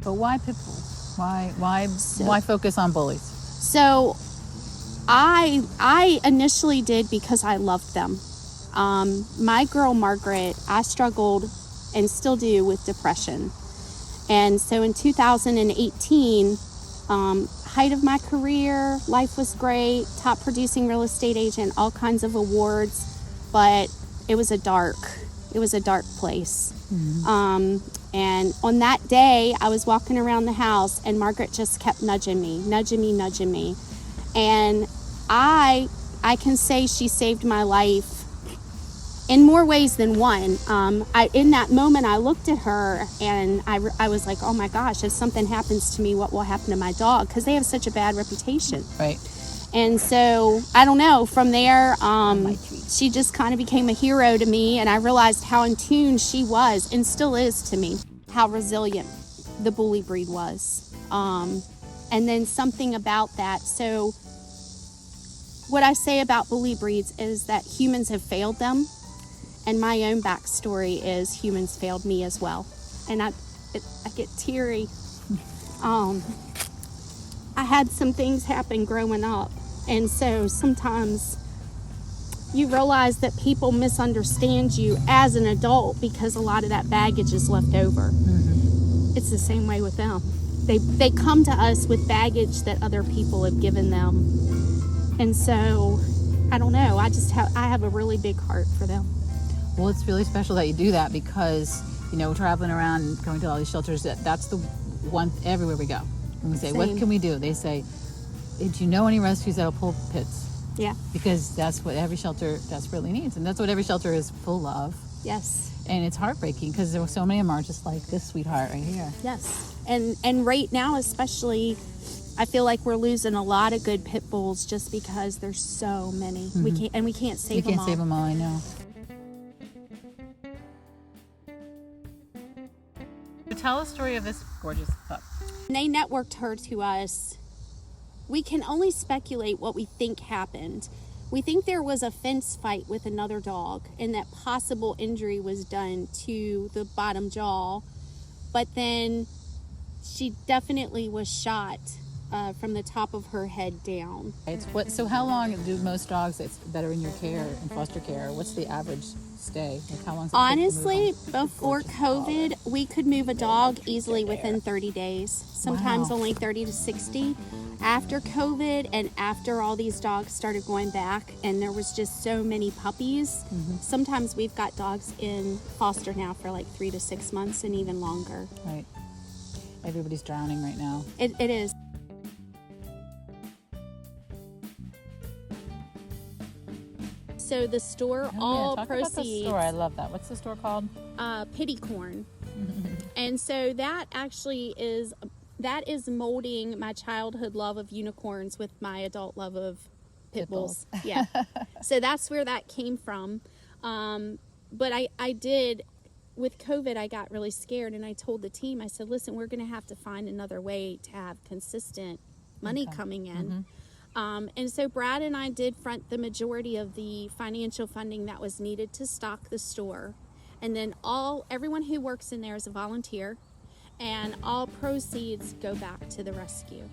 But why pit bulls? Why focus on bullies? So I initially did because I loved them. My girl Margaret, I struggled and still do with depression. And so in 2018, height of my career, life was great, top producing real estate agent, all kinds of awards, but it was a dark place. Mm-hmm. And on that day, I was walking around the house and Margaret just kept nudging me. And I can say she saved my life in more ways than one. In that moment, I looked at her and I was like, oh my gosh, if something happens to me, what will happen to my dog? Because they have such a bad reputation. Right. And so, I don't know, from there, she just kind of became a hero to me, and I realized how in tune she was, and still is to me, how resilient the bully breed was. And then something about that. So, what I say about bully breeds is that humans have failed them, and my own backstory is humans failed me as well. And I get teary. I had some things happen growing up. And so sometimes you realize that people misunderstand you as an adult because a lot of that baggage is left over. Mm-hmm. It's the same way with them. They come to us with baggage that other people have given them. And so, I don't know, I have a really big heart for them. Well, it's really special that you do that because, traveling around and going to all these shelters, that's the one everywhere we go. And we say, what can we do? They say, do you know any rescues that'll pull pits? Yeah. Because that's what every shelter desperately needs. And that's what every shelter is full of. Yes. And it's heartbreaking because there were so many of them are just like this sweetheart right here. Yes. And right now especially, I feel like we're losing a lot of good pit bulls just because there's so many. Mm-hmm. We can't save them all. You can't save them all, I know. Tell a story of this gorgeous pup. They networked her to us. We can only speculate what we think happened. We think there was a fence fight with another dog and that possible injury was done to the bottom jaw. But then she definitely was shot from the top of her head down. So how long do most dogs that are in your care, in foster care, what's the average stay? Like how long? Honestly, before COVID, we could move a dog easily within 30 days. Sometimes only 30 to 60. After COVID and after all these dogs started going back and there was just so many puppies, sometimes we've got dogs in foster now for like 3 to 6 months and even longer. Right. Everybody's drowning right now. It is. So the store, talk proceeds. About the store. I love that. What's the store called? Piticorn. And so that actually is molding my childhood love of unicorns with my adult love of pit bulls. Yeah. So that's where that came from. But I did, with COVID, I got really scared and I told the team, I said, listen, we're going to have to find another way to have consistent money coming in. Mm-hmm. And so Brad and I did front the majority of the financial funding that was needed to stock the store. And then everyone who works in there is a volunteer, and all proceeds go back to the rescue.